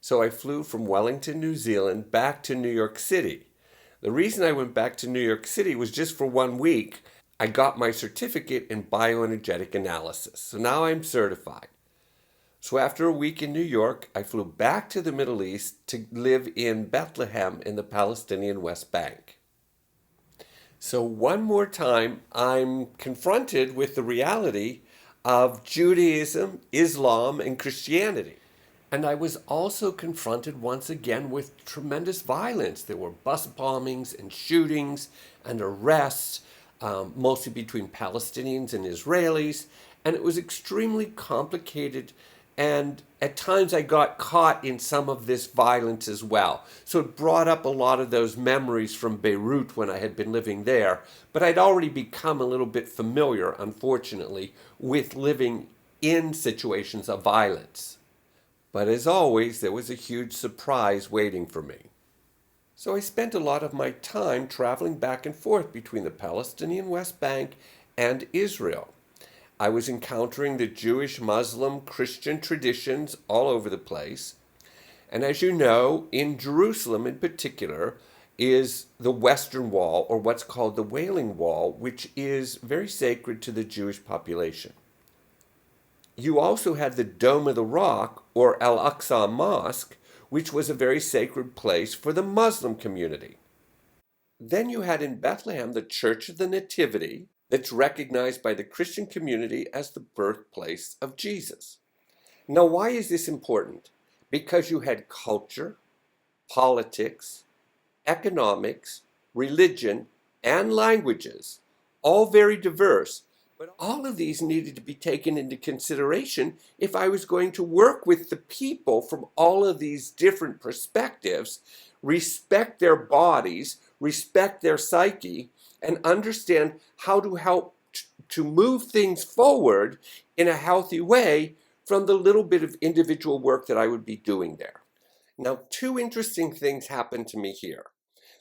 So I flew from Wellington, New Zealand, back to New York City. The reason I went back to New York City was just for 1 week. I got my certificate in bioenergetic analysis. So now I'm certified. So after a week in New York, I flew back to the Middle East to live in Bethlehem in the Palestinian West Bank. So one more time, I'm confronted with the reality of Judaism, Islam, and Christianity. And I was also confronted once again with tremendous violence. There were bus bombings and shootings and arrests, mostly between Palestinians and Israelis. And it was extremely complicated. And at times I got caught in some of this violence as well. So it brought up a lot of those memories from Beirut when I had been living there. But I'd already become a little bit familiar, unfortunately, with living in situations of violence. But as always, there was a huge surprise waiting for me. So I spent a lot of my time traveling back and forth between the Palestinian West Bank and Israel. I was encountering the Jewish, Muslim, Christian traditions all over the place. And as you know, in Jerusalem in particular is the Western Wall, or what's called the Wailing Wall, which is very sacred to the Jewish population. You also had the Dome of the Rock, or Al-Aqsa Mosque, which was a very sacred place for the Muslim community. Then you had in Bethlehem the Church of the Nativity, that's recognized by the Christian community as the birthplace of Jesus. Now, why is this important? Because you had culture, politics, economics, religion, and languages, all very diverse. But all of these needed to be taken into consideration if I was going to work with the people from all of these different perspectives, respect their bodies, respect their psyche, and understand how to help to move things forward in a healthy way from the little bit of individual work that I would be doing there. Now, two interesting things happened to me here.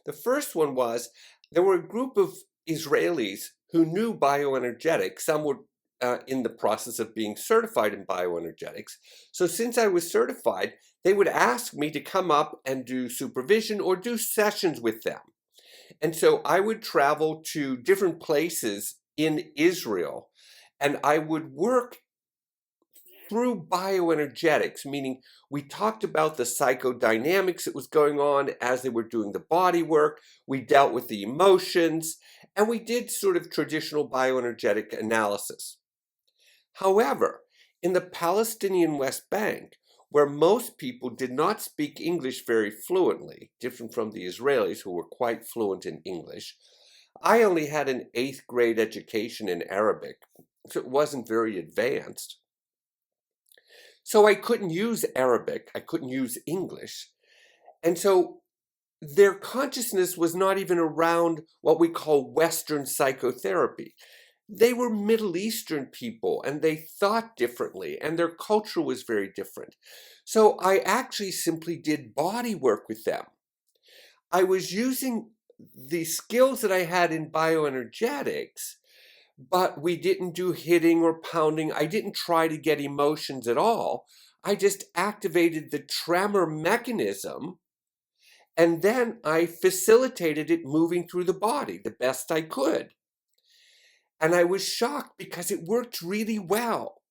The first one was there were a group of Israelis who knew bioenergetics. Some were in the process of being certified in bioenergetics. So since I was certified, they would ask me to come up and do supervision or do sessions with them. And so I would travel to different places in Israel and I would work through bioenergetics, meaning we talked about the psychodynamics that was going on as they were doing the body work. We dealt with the emotions, and we did sort of traditional bioenergetic analysis. However, in the Palestinian West Bank, where most people did not speak English very fluently, different from the Israelis who were quite fluent in English, I only had an 8th grade education in Arabic, so it wasn't very advanced. So I couldn't use Arabic, I couldn't use English. And so their consciousness was not even around what we call Western psychotherapy. They were Middle Eastern people and they thought differently and their culture was very different. So I actually simply did body work with them. I was using the skills that I had in bioenergetics, but we didn't do hitting or pounding. I didn't try to get emotions at all. I just activated the tremor mechanism and then I facilitated it moving through the body the best I could. And I was shocked because it worked really well.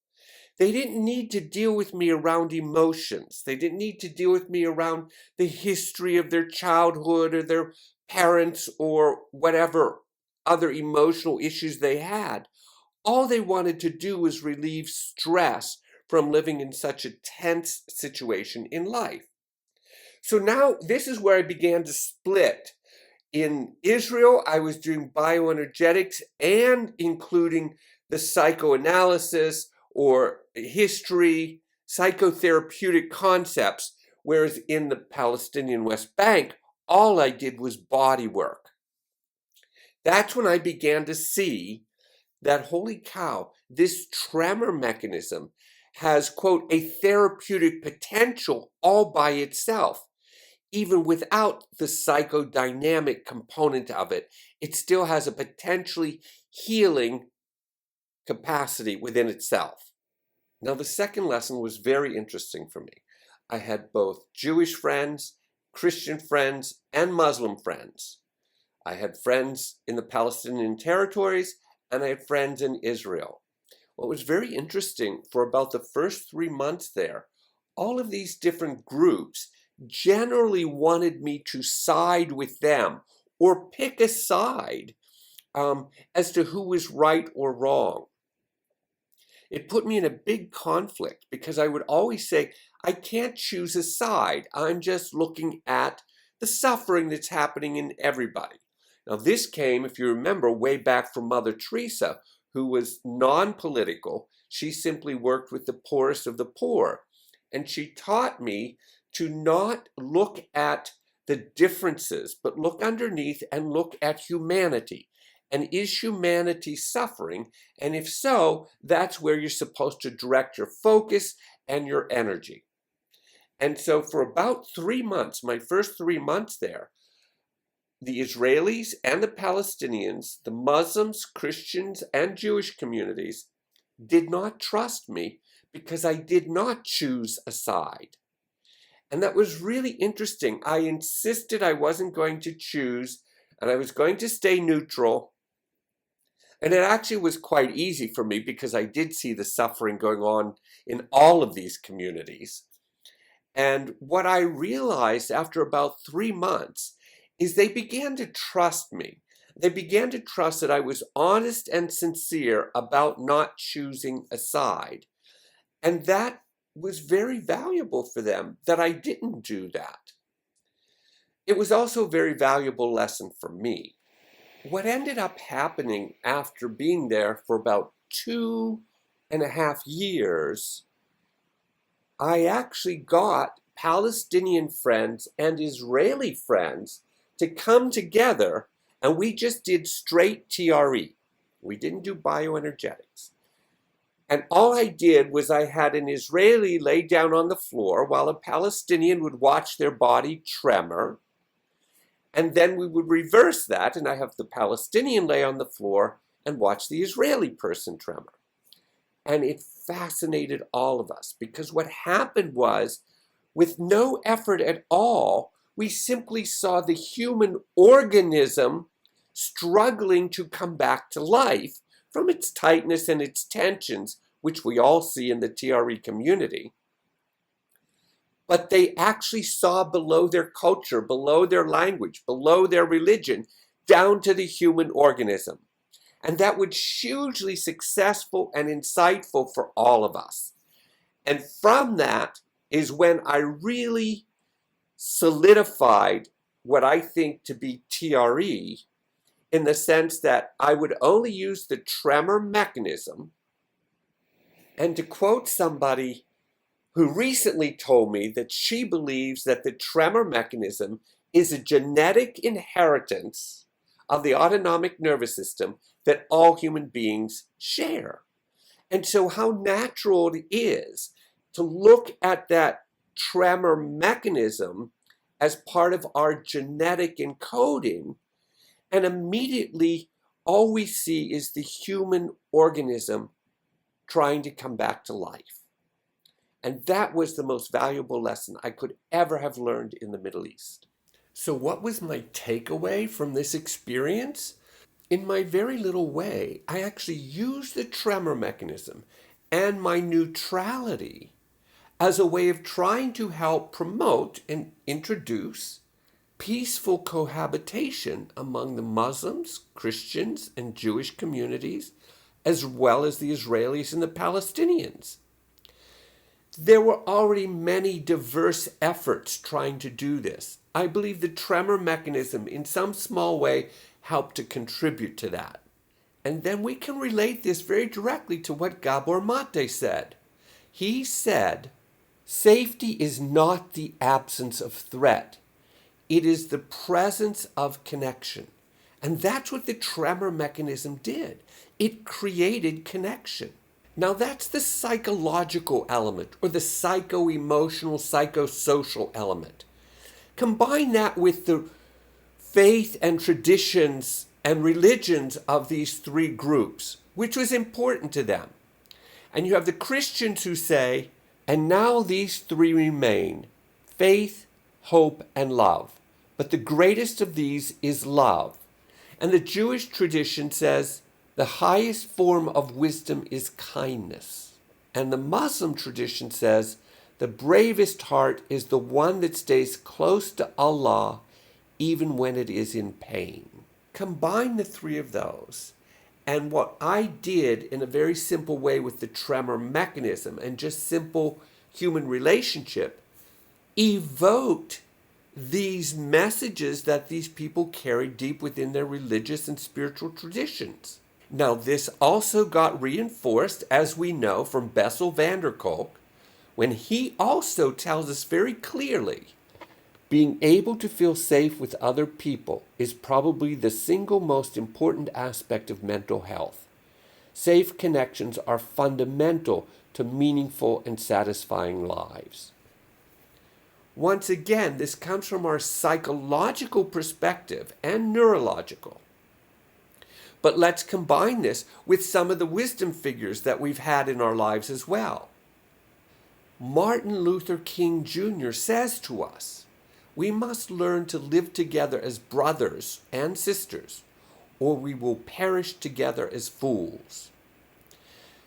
They didn't need to deal with me around emotions. They didn't need to deal with me around the history of their childhood or their parents or whatever other emotional issues they had. All they wanted to do was relieve stress from living in such a tense situation in life. So now this is where I began to split. In Israel, I was doing bioenergetics and including the psychoanalysis or history, psychotherapeutic concepts, whereas in the Palestinian West Bank, all I did was body work. That's when I began to see that, holy cow, this tremor mechanism has, quote, a therapeutic potential all by itself. Even without the psychodynamic component of it, it still has a potentially healing capacity within itself. Now, the second lesson was very interesting for me. I had both Jewish friends, Christian friends, and Muslim friends. I had friends in the Palestinian Territories, and I had friends in Israel. What was very interesting for about the first 3 months there, all of these different groups generally wanted me to side with them or pick a side as to who was right or wrong. It put me in a big conflict because I would always say, I can't choose a side. I'm just looking at the suffering that's happening in everybody. Now, this came, if you remember, way back from Mother Teresa, who was non-political. She simply worked with the poorest of the poor. And she taught me to not look at the differences, but look underneath and look at humanity. And is humanity suffering? And if so, that's where you're supposed to direct your focus and your energy. And so for about 3 months, my first 3 months there, the Israelis and the Palestinians, the Muslims, Christians, and Jewish communities did not trust me because I did not choose a side. And that was really interesting. I insisted I wasn't going to choose, and I was going to stay neutral. And it actually was quite easy for me because I did see the suffering going on in all of these communities. And what I realized after about 3 months is they began to trust me. They began to trust that I was honest and sincere about not choosing a side. And that was very valuable for them, that I didn't do that. It was also a very valuable lesson for me. What ended up happening after being there for about 2.5 years, I actually got Palestinian friends and Israeli friends to come together, and we just did straight TRE. We didn't do bioenergetics. And all I did was I had an Israeli lay down on the floor while a Palestinian would watch their body tremor. And then we would reverse that, and I have the Palestinian lay on the floor and watch the Israeli person tremor. And it fascinated all of us because what happened was, with no effort at all, we simply saw the human organism struggling to come back to life from its tightness and its tensions, which we all see in the TRE community. But they actually saw below their culture, below their language, below their religion, down to the human organism. And that was hugely successful and insightful for all of us. And from that is when I really solidified what I think to be TRE, in the sense that I would only use the tremor mechanism. And to quote somebody who recently told me that she believes that the tremor mechanism is a genetic inheritance of the autonomic nervous system that all human beings share. And so how natural it is to look at that tremor mechanism as part of our genetic encoding, and immediately all we see is the human organism trying to come back to life. And that was the most valuable lesson I could ever have learned in the Middle East. So what was my takeaway from this experience? In my very little way, I actually used the tremor mechanism and my neutrality as a way of trying to help promote and introduce peaceful cohabitation among the Muslims, Christians, and Jewish communities, as well as the Israelis and the Palestinians. There were already many diverse efforts trying to do this. I believe the tremor mechanism, in some small way, helped to contribute to that. And then we can relate this very directly to what Gabor Mate said. He said, safety is not the absence of threat. It is the presence of connection. And that's what the tremor mechanism did. It created connection. Now that's the psychological element, or the psycho-emotional, psychosocial element. Combine that with the faith and traditions and religions of these three groups, which was important to them. And you have the Christians who say, And now these three remain: faith, hope, and love. But the greatest of these is love. And the Jewish tradition says the highest form of wisdom is kindness. And the Muslim tradition says the bravest heart is the one that stays close to Allah even when it is in pain. Combine the three of those, and what I did in a very simple way with the tremor mechanism and just simple human relationship evoked these messages that these people carry deep within their religious and spiritual traditions. Now, this also got reinforced, as we know, from Bessel van der Kolk, when he also tells us very clearly being able to feel safe with other people is probably the single most important aspect of mental health. Safe connections are fundamental to meaningful and satisfying lives. Once again, this comes from our psychological perspective and neurological. But let's combine this with some of the wisdom figures that we've had in our lives as well. Martin Luther King Jr. says to us, we must learn to live together as brothers and sisters, or we will perish together as fools.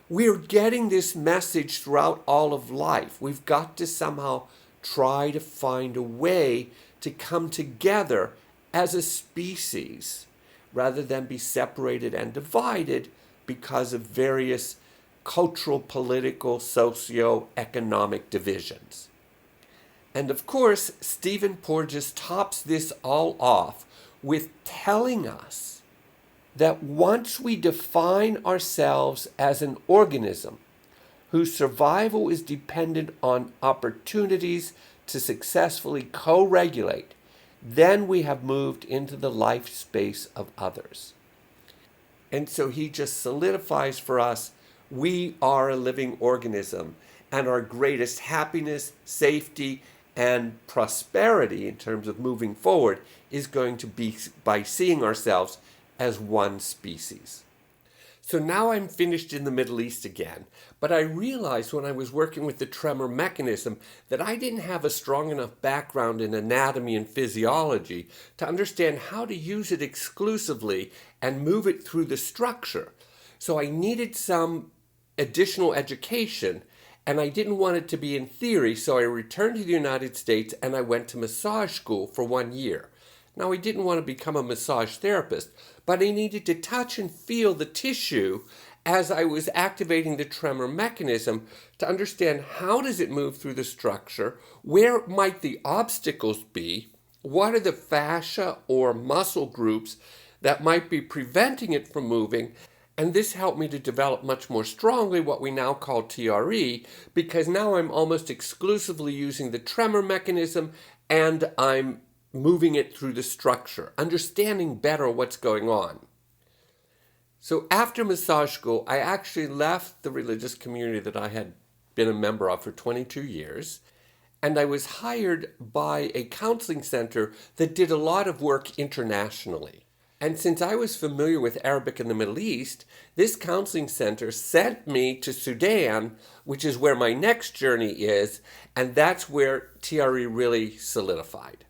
We're getting this message throughout all of life. We've got to somehow try to find a way to come together as a species rather than be separated and divided because of various cultural, political, socio-economic divisions. And of course, Stephen Porges tops this all off with telling us that once we define ourselves as an organism whose survival is dependent on opportunities to successfully co-regulate, then we have moved into the life space of others. And so he just solidifies for us, we are a living organism, and our greatest happiness, safety, and prosperity in terms of moving forward is going to be by seeing ourselves as one species. So now I'm finished in the Middle East again, but I realized when I was working with the tremor mechanism that I didn't have a strong enough background in anatomy and physiology to understand how to use it exclusively and move it through the structure. So I needed some additional education, and I didn't want it to be in theory, so I returned to the United States and I went to massage school for 1 year. Now, I didn't want to become a massage therapist, but I needed to touch and feel the tissue as I was activating the tremor mechanism to understand how does it move through the structure, where might the obstacles be, what are the fascia or muscle groups that might be preventing it from moving. And this helped me to develop much more strongly what we now call TRE, because now I'm almost exclusively using the tremor mechanism and I'm moving it through the structure, understanding better what's going on. So after massage school, I actually left the religious community that I had been a member of for 22 years, and I was hired by a counseling center that did a lot of work internationally. And since I was familiar with Arabic in the Middle East, this counseling center sent me to Sudan, which is where my next journey is, and that's where TRE really solidified.